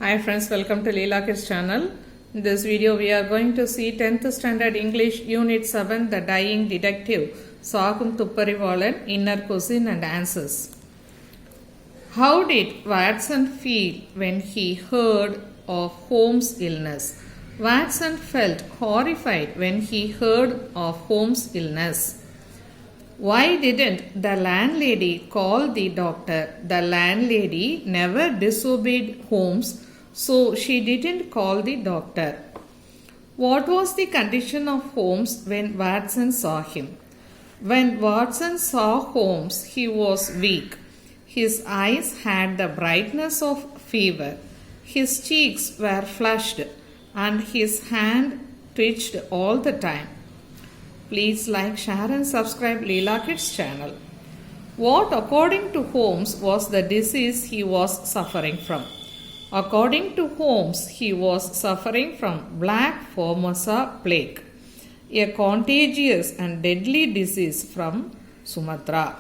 Hi friends, welcome to Leela Kids channel. In this video we are going to see 10th standard English unit 7 The Dying Detective Sagum Tupparivalan Inner Question and Answers. How did Watson feel when he heard of Holmes' illness? Watson felt horrified when he heard of Holmes' illness. Why didn't the landlady call the doctor? The landlady never disobeyed Holmes, so she didn't call the doctor. What was the condition of Holmes when Watson saw him? When Watson saw Holmes, he was weak. His eyes had the brightness of fever. His cheeks were flushed and his hand twitched all the time. Please like, share and subscribe Leela Kids channel. What according to Holmes was the disease he was suffering from? According to Holmes, he was suffering from Black Formosa plague, a contagious and deadly disease from Sumatra.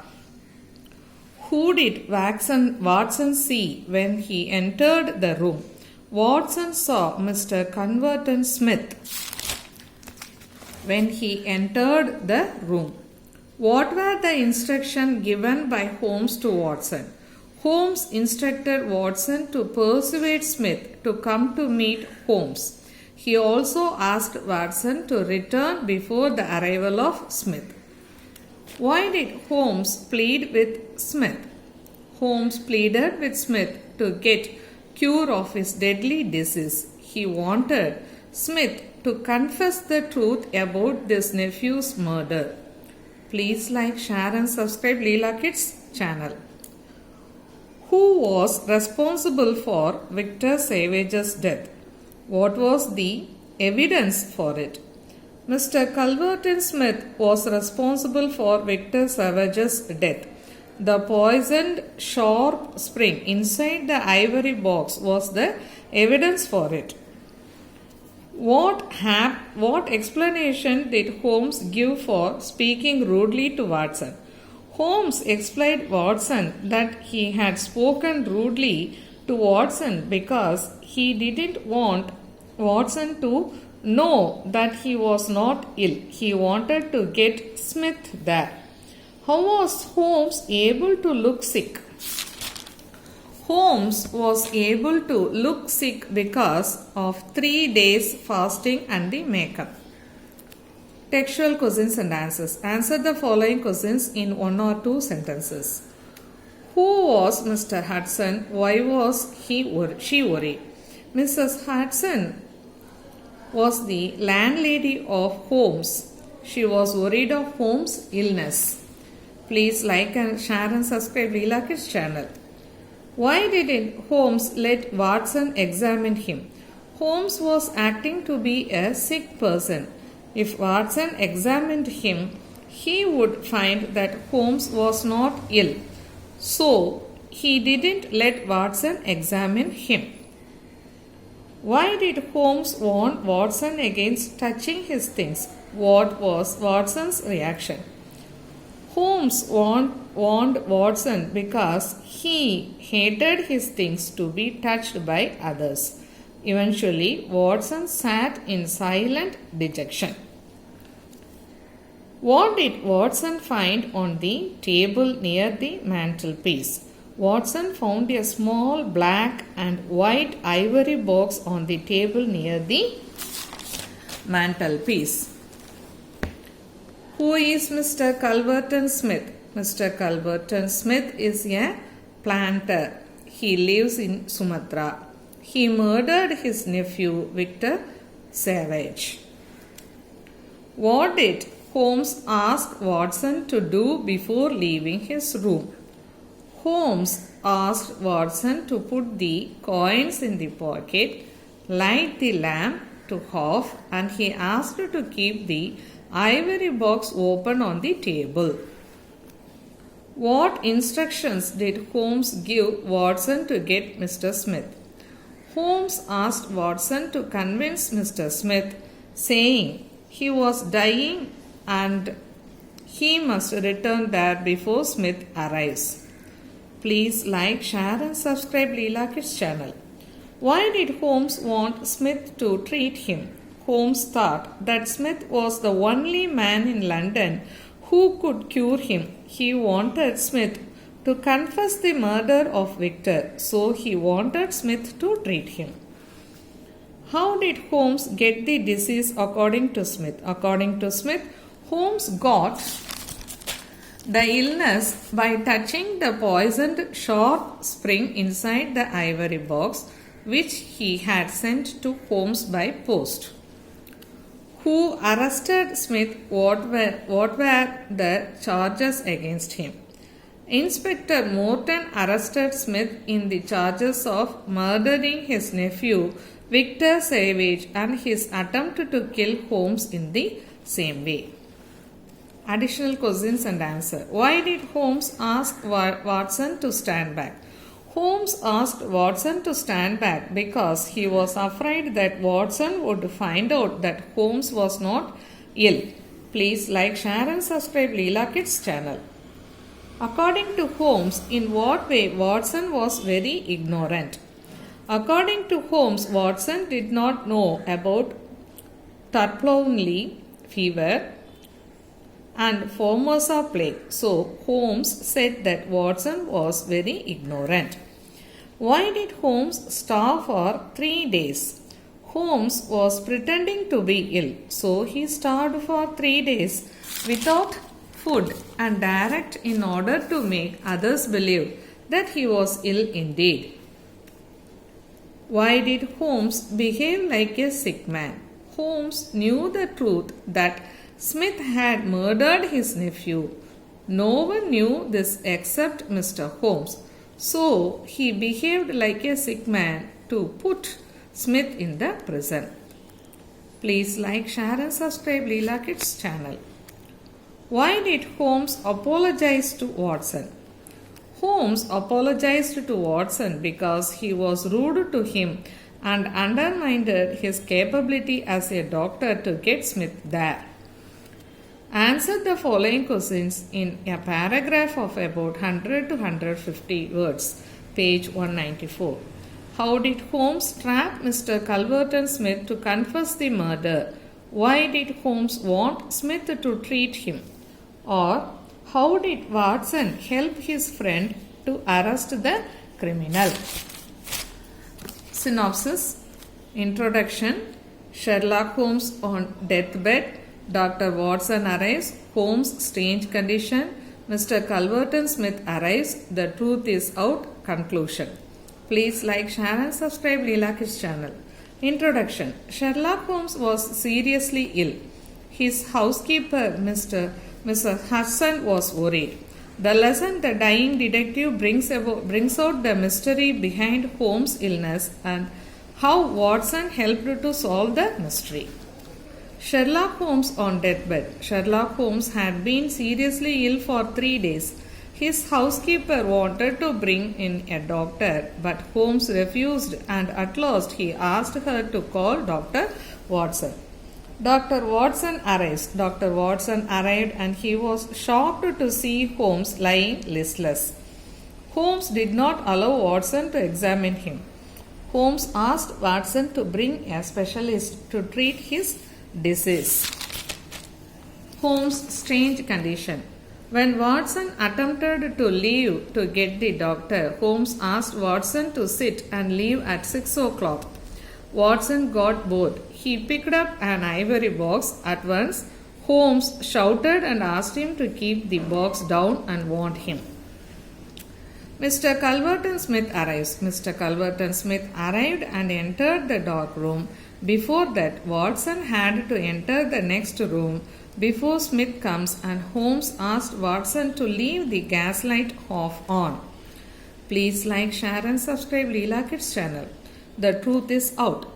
Who did Watson see when he entered the room? Watson saw Mr. Converton Smith when he entered the room. What were the instructions given by Holmes to Watson? Holmes instructed Watson to persuade Smith to come to meet Holmes. He also asked Watson to return before the arrival of Smith. Why did Holmes plead with Smith? Holmes pleaded with Smith to get cure of his deadly disease. He wanted Smith to confess the truth about his nephew's murder. Please like, share and subscribe Leela Kids channel. Who was responsible for Victor Savage's death? What was the evidence for it? Mr. Converton Smith was responsible for Victor Savage's death. The poisoned sharp spring inside the ivory box was the evidence for it. What explanation did Holmes give for speaking rudely to Watson? Holmes explained Watson that he had spoken rudely to Watson because he didn't want Watson to know that he was not ill. He wanted to get Smith there. How was Holmes able to look sick? Holmes was able to look sick because of 3 days fasting and the makeup. Textual questions and answers. Answer the following questions in 1 or 2 sentences. Who was Mr. Hudson? Why was she worried? Mrs. Hudson was the landlady of Holmes. She was worried of Holmes' illness. Please like and share and subscribe Leela Kids channel. Why didn't Holmes let Watson examine him? Holmes was acting to be a sick person. If Watson examined him, he would find that Holmes was not ill. So, he didn't let Watson examine him. Why did Holmes warn Watson against touching his things? What was Watson's reaction? Holmes warned Watson because he hated his things to be touched by others. Eventually, Watson sat in silent dejection. What did Watson find on the table near the mantelpiece? Watson found a small black and white ivory box on the table near the mantelpiece. Who is Mr. Converton Smith? Mr. Converton Smith is a planter. He lives in Sumatra. He murdered his nephew Victor Savage. What did Holmes ask Watson to do before leaving his room? Holmes asked Watson to put the coins in the pocket, light the lamp to half, and he asked to keep the ivory box open on the table. What instructions did Holmes give Watson to get Mr. Smith? Holmes asked Watson to convince Mr. Smith, saying he was dying and he must return there before Smith arrives. Please like, share and subscribe Leela Kids channel. Why did Holmes want Smith to treat him? Holmes thought that Smith was the only man in London who could cure him. He wanted Smith to confess the murder of Victor, so he wanted Smith to treat him. How did Holmes get the disease according to Smith? According to Smith, Holmes got the illness by touching the poisoned sharp spring inside the ivory box, which he had sent to Holmes by post. Who arrested Smith? What were the charges against him? Inspector Morton arrested Smith in the charges of murdering his nephew Victor Savage and his attempt to kill Holmes in the same way. Additional questions and answer. Why did Holmes ask Watson to stand back? Holmes asked Watson to stand back because he was afraid that Watson would find out that Holmes was not ill. Please like, share and subscribe Leela Kids channel. According to Holmes, in what way Watson was very ignorant? According to Holmes, Watson did not know about Tarplonley fever and Formosa plague. So, Holmes said that Watson was very ignorant. Why did Holmes starve for 3 days? Holmes was pretending to be ill, so he starved for 3 days without food and direct in order to make others believe that he was ill indeed. Why did Holmes behave like a sick man? Holmes knew the truth that Smith had murdered his nephew. No one knew this except Mr. Holmes. So he behaved like a sick man to put Smith in the prison. Please like, share and subscribe Leela Kids channel. Why did Holmes apologize to Watson? Holmes apologized to Watson because he was rude to him and undermined his capability as a doctor to get Smith there. Answer the following questions in a paragraph of about 100 to 150 words, page 194. How did Holmes trap Mr. Culverton Smith to confess the murder? Why did Holmes want Smith to treat him? Or how did Watson help his friend to arrest the criminal? Synopsis. Introduction. Sherlock Holmes on deathbed. Dr. Watson arrives. Holmes' strange condition. Mr. Culverton Smith arrives. The truth is out. Conclusion. Please like, share and subscribe Leela Kids channel. Introduction. Sherlock Holmes was seriously ill. His housekeeper, Mrs. Hudson, was worried. The lesson the dying detective brings out the mystery behind Holmes' illness and how Watson helped to solve the mystery. Sherlock Holmes on deathbed. Sherlock Holmes had been seriously ill for 3 days. His housekeeper wanted to bring in a doctor, but Holmes refused, and at last he asked her to call Dr. Watson. Dr. Watson arrives. Dr. Watson arrived and he was shocked to see Holmes lying listless. Holmes did not allow Watson to examine him. Holmes asked Watson to bring a specialist to treat his disease. Holmes' strange condition. When Watson attempted to leave to get the doctor, Holmes asked Watson to sit and leave at 6 o'clock. Watson got bored. He picked up an ivory box at once. Holmes shouted and asked him to keep the box down and warned him. Mr. Culverton Smith arrives. Mr. Culverton Smith arrived and entered the dark room. Before that, Watson had to enter the next room before Smith comes, and Holmes asked Watson to leave the gaslight off on. Please like, share and subscribe Leela Kids channel. The truth is out.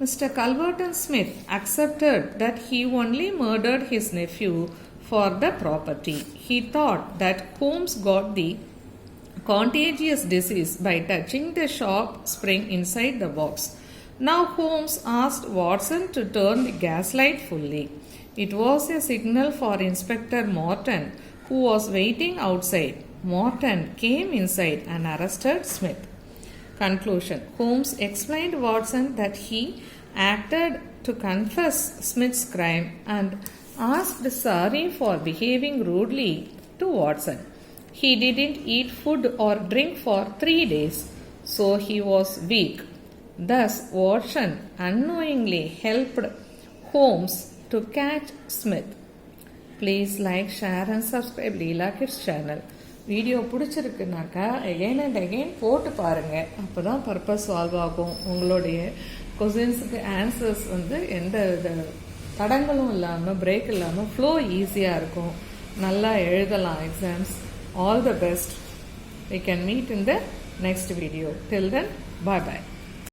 Mr. Culverton Smith accepted that he only murdered his nephew for the property. He thought that Holmes got the contagious disease by touching the sharp spring inside the box. Now Holmes asked Watson to turn the gaslight fully. It was a signal for Inspector Morton, who was waiting outside. Morton came inside and arrested Smith. Conclusion. Holmes explained Watson that he acted to confess Smith's crime and asked sorry for behaving rudely to Watson. He didn't eat food or drink for 3 days, so he was weak. Thus, Watson unknowingly helped Holmes to catch Smith. Please like, share and subscribe Leela Kids channel. Video பிடிச்சிருக்குனாக்கா again and again போட்டு பாருங்கள். அப்போ தான் purpose solve ஆகும். உங்களுடைய கொஸ்டின்ஸுக்கு answers எந்த தடங்களும் இல்லாமல் break இல்லாமல் ஃப்ளோ ஈஸியாக இருக்கும். நல்லா எழுதலாம் exams. All the best. We can meet in the next video. Till then, bye bye.